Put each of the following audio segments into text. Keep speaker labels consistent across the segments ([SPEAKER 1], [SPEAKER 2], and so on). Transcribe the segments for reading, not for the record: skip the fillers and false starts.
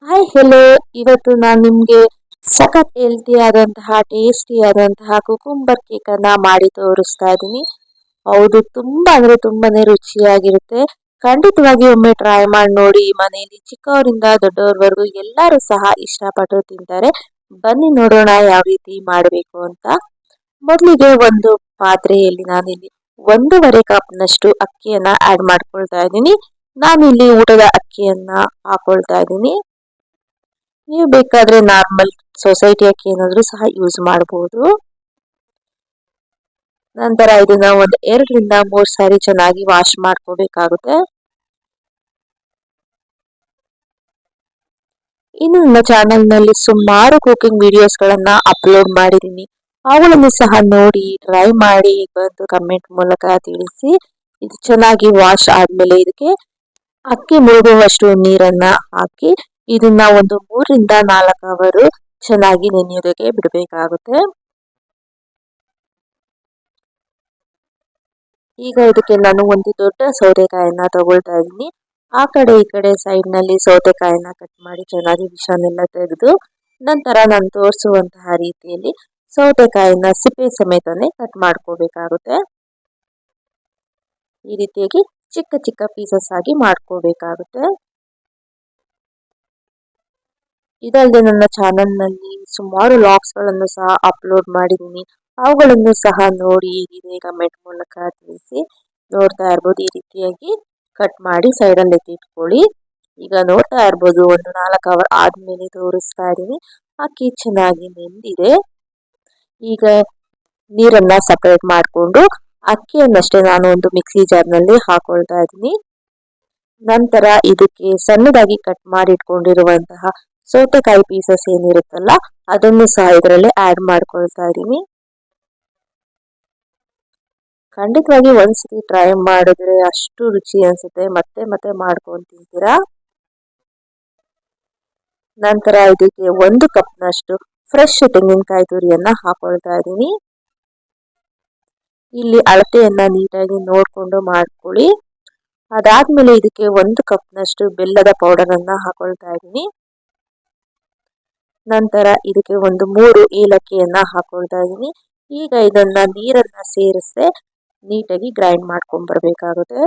[SPEAKER 1] Hi hello. ಇವತ್ತು ನಾನು ನಿಮಗೆ ಸಖತ್ ಹೆಲ್ತಿ ಆದಂತಹ ಟೇಸ್ಟಿ ಆದಂತಹ ಕುಕುಂಬರ್ ಕೇಕ್ ಅನ್ನ ಮಾಡಿ ತೋರಿಸ್ತಾ ಇದ್ದೀನಿ. ಹೌದು, ತುಂಬಾ ಅಂದ್ರೆ ತುಂಬಾನೇ ರುಚಿಯಾಗಿರುತ್ತೆ. ಖಂಡಿತವಾಗಿ ಒಮ್ಮೆ ಟ್ರೈ ಮಾಡಿ ನೋಡಿ. ಮನೆಯಲ್ಲಿ ಚಿಕ್ಕವರಿಂದ ದೊಡ್ಡವರವರೆಗೂ ಎಲ್ಲರೂ ಸಹ ಇಷ್ಟಪಟ್ಟು ತಿಂತಾರೆ. ಬನ್ನಿ ನೋಡೋಣ ಯಾವ ರೀತಿ ಮಾಡಬೇಕು ಅಂತ. ಮೊದಲಿಗೆ ಒಂದು ಪಾತ್ರೆಯಲ್ಲಿ ನಾನಿಲ್ಲಿ 1.5 ಕಪ್ನಷ್ಟು ಅಕ್ಕಿಯನ್ನ ಆಡ್ ಮಾಡ್ಕೊಳ್ತಾ ಇದ್ದೀನಿ. ನಾನಿಲ್ಲಿ ಊಟದ ಅಕ್ಕಿಯನ್ನ ಹಾಕೊಳ್ತಾ ಇದ್ದೀನಿ. ನೀವು ಬೇಕಾದ್ರೆ ನಾರ್ಮಲ್ ಸೊಸೈಟಿ ಅಕ್ಕಿ ಏನಾದ್ರೂ ಸಹ ಯೂಸ್ ಮಾಡಬಹುದು. ನಂತರ ಇದನ್ನ ಒಂದು 2 ರಿಂದ 3 ಸಾರಿ ಚೆನ್ನಾಗಿ ವಾಶ್ ಮಾಡ್ಕೋಬೇಕಾಗುತ್ತೆ. ಇನ್ನು ನನ್ನ ಚಾನೆಲ್ ನಲ್ಲಿ ಸುಮಾರು ಕುಕಿಂಗ್ ವಿಡಿಯೋಸ್ ಗಳನ್ನ ಅಪ್ಲೋಡ್ ಮಾಡಿದ್ದೀನಿ. ಅವುಗಳನ್ನು ಸಹ ನೋಡಿ ಟ್ರೈ ಮಾಡಿ ಬಂದು ಕಮೆಂಟ್ ಮೂಲಕ ತಿಳಿಸಿ. ಇದು ಚೆನ್ನಾಗಿ ವಾಶ್ ಆದ್ಮೇಲೆ ಇದಕ್ಕೆ ಅಕ್ಕಿ ಮುಳುಗುವಷ್ಟು ನೀರನ್ನ ಹಾಕಿ ಇದನ್ನ ಒಂದು 3 ರಿಂದ 4 ಅವರು ಚೆನ್ನಾಗಿ ನೆನೆಯೋದಕ್ಕೆ ಬಿಡಬೇಕಾಗುತ್ತೆ. ಈಗ ಇದಕ್ಕೆ ನಾನು ಒಂದು ದೊಡ್ಡ ಸೌತೆಕಾಯನ್ನ ತಗೊಳ್ತಾ ಇದ್ದೀನಿ. ಆ ಕಡೆ ಈ ಕಡೆ ಸೈಡ್ ನಲ್ಲಿ ಸೌತೆಕಾಯನ್ನ ಕಟ್ ಮಾಡಿ ಚೆನ್ನಾಗಿ ವಿಷನೆಲ್ಲ ತೆಗೆದು ನಂತರ ನಾನು ತೋರಿಸುವಂತಹ ರೀತಿಯಲ್ಲಿ ಸೌತೆಕಾಯನ್ನ ಸಿಪ್ಪೆ ಸಮೇತನೇ ಕಟ್ ಮಾಡ್ಕೋಬೇಕಾಗುತ್ತೆ. ಈ ರೀತಿಯಾಗಿ ಚಿಕ್ಕ ಚಿಕ್ಕ ಪೀಸಸ್ ಆಗಿ ಮಾಡ್ಕೋಬೇಕಾಗುತ್ತೆ. ಇದಲ್ಲದೆ ನನ್ನ ಚಾನೆಲ್ ನಲ್ಲಿ ಸುಮಾರು ಲಾಗ್ಸ್ ಗಳನ್ನು ಸಹ ಅಪ್ಲೋಡ್ ಮಾಡಿದ್ದೀನಿ. ಅವುಗಳನ್ನು ಸಹ ನೋಡಿ ಹೀಗೆ ಕಮೆಂಟ್ ಮೂಲಕ ತಿಳಿಸಿ. ನೋಡ್ತಾ ಇರ್ಬೋದು, ಈ ರೀತಿಯಾಗಿ ಕಟ್ ಮಾಡಿ ಸೈಡ್ ಅಲ್ಲಿ ಎತ್ತಿಟ್ಕೊಳ್ಳಿ. ಈಗ ನೋಡ್ತಾ ಇರ್ಬೋದು, ಒಂದು 4 ಅವರ್ ಆದ್ಮೇಲೆ ತೋರಿಸ್ತಾ ಇದ್ದೀನಿ. ಅಕ್ಕಿ ಚೆನ್ನಾಗಿ ನೆಂದಿದೆ. ಈಗ ನೀರನ್ನ ಸಪರೇಟ್ ಮಾಡಿಕೊಂಡು ಅಕ್ಕಿಯನ್ನಷ್ಟೇ ನಾನು ಒಂದು ಮಿಕ್ಸಿ ಜಾರ್ ನಲ್ಲಿ ಹಾಕೊಳ್ತಾ ಇದ್ದೀನಿ. ನಂತರ ಇದಕ್ಕೆ ಸಣ್ಣದಾಗಿ ಕಟ್ ಮಾಡಿ ಇಟ್ಕೊಂಡಿರುವಂತಹ ಸೌತೆಕಾಯಿ ಪೀಸಸ್ ಏನಿರುತ್ತಲ್ಲ ಅದನ್ನು ಸಹ ಇದರಲ್ಲಿ ಆಡ್ ಮಾಡ್ಕೊಳ್ತಾ ಇದ್ದೀನಿ. ಖಂಡಿತವಾಗಿ ಒಂದ್ಸತಿ ಟ್ರೈ ಮಾಡಿದ್ರೆ ಅಷ್ಟು ರುಚಿ ಅನ್ಸುತ್ತೆ, ಮತ್ತೆ ಮತ್ತೆ ಮಾಡ್ಕೊಂಡು ತಿಂತೀರಾ. ನಂತರ ಇದಕ್ಕೆ 1 ಕಪ್ನಷ್ಟು ಫ್ರೆಶ್ ತೆಂಗಿನಕಾಯಿ ತುರಿಯನ್ನ ಹಾಕೊಳ್ತಾ ಇದ್ದೀನಿ. ಇಲ್ಲಿ ಅಳತೆಯನ್ನ ನೀಟಾಗಿ ನೋಡ್ಕೊಂಡು ಮಾಡ್ಕೊಳ್ಳಿ. ಅದಾದ್ಮೇಲೆ ಇದಕ್ಕೆ 1 ಕಪ್ನಷ್ಟು ಬೆಲ್ಲದ ಪೌಡರ್ ಅನ್ನ ಹಾಕೊಳ್ತಾ ಇದ್ದೀನಿ. ನಂತರ ಇದಕ್ಕೆ ಒಂದು 3 ಏಲಕ್ಕಿಯನ್ನ ಹಾಕೊಳ್ತಾ ಇದ್ದೀನಿ. ಈಗ ಇದನ್ನ ನೀರನ್ನ ಸೇರಿಸದೆ ನೀಟಾಗಿ ಗ್ರೈಂಡ್ ಮಾಡ್ಕೊಂಡ್ ಬರ್ಬೇಕಾಗುತ್ತೆ.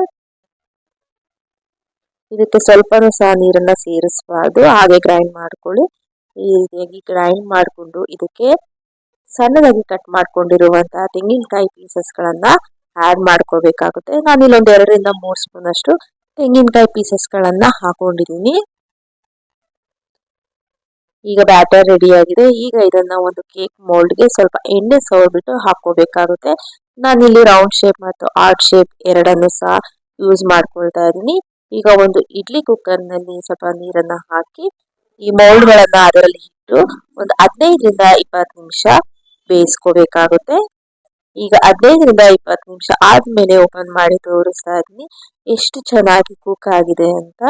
[SPEAKER 1] ಇದಕ್ಕೆ ಸ್ವಲ್ಪನೂ ಸಹ ನೀರನ್ನ ಸೇರಿಸಬಾರ್ದು, ಹಾಗೆ ಗ್ರೈಂಡ್ ಮಾಡ್ಕೊಳ್ಳಿ. ಈ ರೀತಿಯಾಗಿ ಗ್ರೈಂಡ್ ಮಾಡಿಕೊಂಡು ಇದಕ್ಕೆ ಸಣ್ಣದಾಗಿ ಕಟ್ ಮಾಡ್ಕೊಂಡಿರುವಂತಹ ತೆಂಗಿನಕಾಯಿ ಪೀಸಸ್ ಗಳನ್ನ ಆಡ್ ಮಾಡ್ಕೋಬೇಕಾಗುತ್ತೆ. ನಾನಿಲ್ಲಿ ಒಂದು 2 ರಿಂದ 3 ಸ್ಪೂನ್ ಅಷ್ಟು ತೆಂಗಿನಕಾಯಿ ಪೀಸಸ್ ಗಳನ್ನ ಹಾಕೊಂಡಿದ್ದೀನಿ. ಈಗ ಬ್ಯಾಟರ್ ರೆಡಿ ಆಗಿದೆ. ಈಗ ಇದನ್ನ ಒಂದು ಕೇಕ್ ಮೋಲ್ಡ್ಗೆ ಸ್ವಲ್ಪ ಎಣ್ಣೆ ಸವರ್ಬಿಟ್ಟು ಹಾಕೋಬೇಕಾಗುತ್ತೆ. ನಾನಿಲ್ಲಿ ರೌಂಡ್ ಶೇಪ್ ಮತ್ತು ಆರ್ಟ್ ಶೇಪ್ ಎರಡನ್ನು ಸಹ ಯೂಸ್ ಮಾಡ್ಕೊಳ್ತಾ ಇದ್ದೀನಿ. ಈಗ ಒಂದು ಇಡ್ಲಿ ಕುಕ್ಕರ್ ನಲ್ಲಿ ಸ್ವಲ್ಪ ನೀರನ್ನ ಹಾಕಿ ಈ ಮೌಲ್ಡ್ ಗಳನ್ನ ಅದರಲ್ಲಿ ಇಟ್ಟು ಒಂದು 15 ರಿಂದ 20 ನಿಮಿಷ ಬೇಯಿಸ್ಕೋಬೇಕಾಗುತ್ತೆ. ಈಗ 15 ರಿಂದ 20 ನಿಮಿಷ ಆದ್ಮೇಲೆ ಓಪನ್ ಮಾಡಿ ತೋರಿಸ್ತಾ ಇದ್ದೀನಿ ಎಷ್ಟು ಚೆನ್ನಾಗಿ ಕುಕ್ ಆಗಿದೆ ಅಂತ.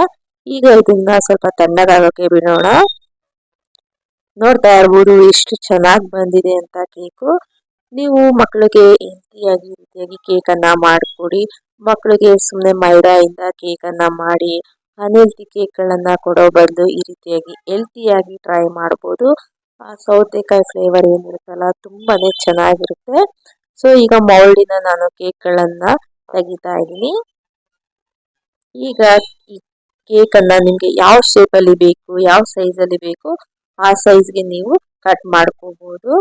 [SPEAKER 1] ಈಗ ಇದನ್ನ ಸ್ವಲ್ಪ ತಣ್ಣಗಾಗಕ್ಕೆ ಬಿಡೋಣ. ನೋಡ್ತಾ ಇರ್ಬೋದು ಎಷ್ಟು ಚೆನ್ನಾಗಿ ಬಂದಿದೆ ಅಂತ ಕೇಕು. ನೀವು ಮಕ್ಕಳಿಗೆ ಹೆಲ್ತಿಯಾಗಿ ರೀತಿಯಾಗಿ ಕೇಕ್ ಅನ್ನ ಮಾಡಿಕೊಡಿ. ಮಕ್ಕಳಿಗೆ ಸುಮ್ಮನೆ ಮೈದಾಯಿಂದ ಕೇಕ್ ಅನ್ನ ಮಾಡಿ ಅನ್ಹೆಲ್ತಿ ಕೇಕ್ ಗಳನ್ನ ಕೊಡೋ ಬದಲು ಈ ರೀತಿಯಾಗಿ ಹೆಲ್ತಿಯಾಗಿ ಟ್ರೈ ಮಾಡಬಹುದು. ಆ ಸೌತೆಕಾಯಿ ಫ್ಲೇವರ್ ಏನಿರುತ್ತಲ್ಲ ತುಂಬಾನೇ ಚೆನ್ನಾಗಿರುತ್ತೆ. ಸೊ ಈಗ ಮೌಲ್ಡಿನ ನಾನು ಕೇಕ್ ಗಳನ್ನ ತೆಗಿತಾ ಇದ್ದೀನಿ. ಈಗ ಈ ಕೇಕ್ ಅನ್ನ ನಿಮ್ಗೆ ಯಾವ ಶೇಪ್ ಅಲ್ಲಿ ಬೇಕು, ಯಾವ ಸೈಜ್ ಅಲ್ಲಿ ಬೇಕು ಆ ಸೈಜ್ಗೆ ನೀವು ಕಟ್ ಮಾಡ್ಕೋಬಹುದು.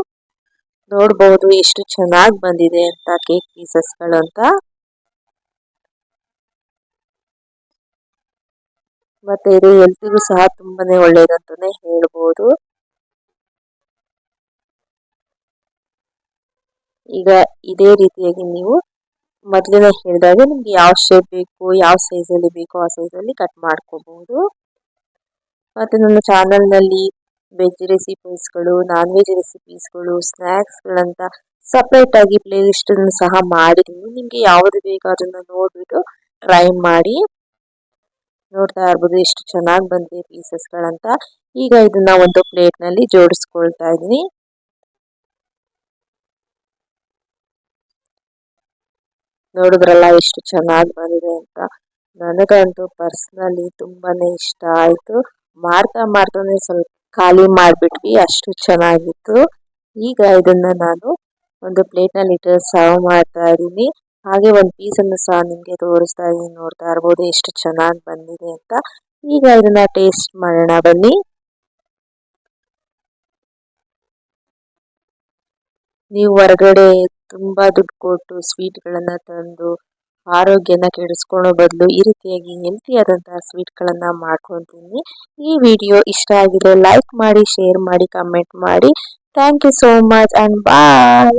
[SPEAKER 1] ನೋಡಬಹುದು ಎಷ್ಟು ಚೆನ್ನಾಗಿ ಬಂದಿದೆ ಅಂತ ಕೇಕ್ ಪೀಸಸ್ಗಳು ಅಂತ. ಮತ್ತೆ ಇದು ಹೆಲ್ತಿಗೂ ಸಹ ತುಂಬಾನೇ ಒಳ್ಳೇದಂತಾನೆ ಹೇಳ್ಬೋದು. ಈಗ ಇದೇ ರೀತಿಯಾಗಿ ನೀವು ಮೊದಲನೇ ಹೇಳಿದಾಗ ನಿಮ್ಗೆ ಯಾವ ಶೇಪ್ ಬೇಕು, ಯಾವ ಸೈಜ್ ಅಲ್ಲಿ ಬೇಕು ಆ ಸೈಜ್ ಅಲ್ಲಿ ಕಟ್ ಮಾಡ್ಕೋಬಹುದು. ಮತ್ತೆ ನನ್ನ ಚಾನೆಲ್ ನಲ್ಲಿ ವೆಜ್ ರೆಸಿಪೀಸ್ಗಳು, ನಾನ್ ವೆಜ್ ರೆಸಿಪೀಸ್ಗಳು, ಸ್ನ್ಯಾಕ್ಸ್ಗಳಂತ ಸಪ್ರೇಟ್ ಆಗಿ ಪ್ಲೇ ಲಿಸ್ಟ್ ಅನ್ನು ಸಹ ಮಾಡಿದ್ದೀನಿ. ನಿಮ್ಗೆ ಯಾವುದು ಬೇಕು ಅದನ್ನ ನೋಡ್ಬಿಟ್ಟು ಟ್ರೈ ಮಾಡಿ. ನೋಡ್ತಾ ಇರ್ಬೋದು ಎಷ್ಟು ಚೆನ್ನಾಗಿ ಬಂದಿದೆ ಪೀಸಸ್ಗಳಂತ. ಈಗ ಇದನ್ನ ಒಂದು ಪ್ಲೇಟ್ ನಲ್ಲಿ ಜೋಡಿಸ್ಕೊಳ್ತಾ ಇದ್ದೀನಿ. ನೋಡಿದ್ರಲ್ಲ ಎಷ್ಟು ಚೆನ್ನಾಗಿ ಬಂದಿದೆ ಅಂತ. ನನಗಂತೂ ಪರ್ಸನಲಿ ತುಂಬಾನೇ ಇಷ್ಟ ಆಯ್ತು. ಮಾಡ್ತಾನೆ ಸ್ವಲ್ಪ ಖಾಲಿ ಮಾಡ್ಬಿಟ್ವಿ, ಅಷ್ಟು ಚೆನ್ನಾಗಿತ್ತು. ಈಗ ಇದನ್ನ ನಾನು ಒಂದು ಪ್ಲೇಟ್ ನಲ್ಲಿ ಇಟ್ಟು ಸರ್ವ್ ಮಾಡ್ತಾ ಇದ್ದೀನಿ. ಹಾಗೆ ಒಂದು ಪೀಸ್ ಅನ್ನು ಸಹ ನಿಮ್ಗೆ ತೋರಿಸ್ತಾ ಇದೀನಿ, ನೋಡ್ತಾ ಇರ್ಬೋದು ಎಷ್ಟು ಚೆನ್ನಾಗಿ ಬಂದಿದೆ ಅಂತ. ಈಗ ಇದನ್ನ ಟೇಸ್ಟ್ ಮಾಡೋಣ ಬನ್ನಿ. ನೀವು ಹೊರಗಡೆ ತುಂಬಾ ದುಡ್ಡು ಕೊಟ್ಟು ಸ್ವೀಟ್ ಗಳನ್ನ ತಂದು ಆರೋಗ್ಯನ ಕೆಡಿಸ್ಕೊಳ್ಳೋ ಬದಲು ಈ ರೀತಿಯಾಗಿ ಹೆಲ್ತಿ ಆದಂತಹ ಸ್ವೀಟ್ ಗಳನ್ನ ಮಾಡ್ಕೊಂತೀನಿ. ಈ ವಿಡಿಯೋ ಇಷ್ಟ ಆಗಿದ್ರೆ ಲೈಕ್ ಮಾಡಿ, ಶೇರ್ ಮಾಡಿ, ಕಮೆಂಟ್ ಮಾಡಿ. Thank you so much and bye.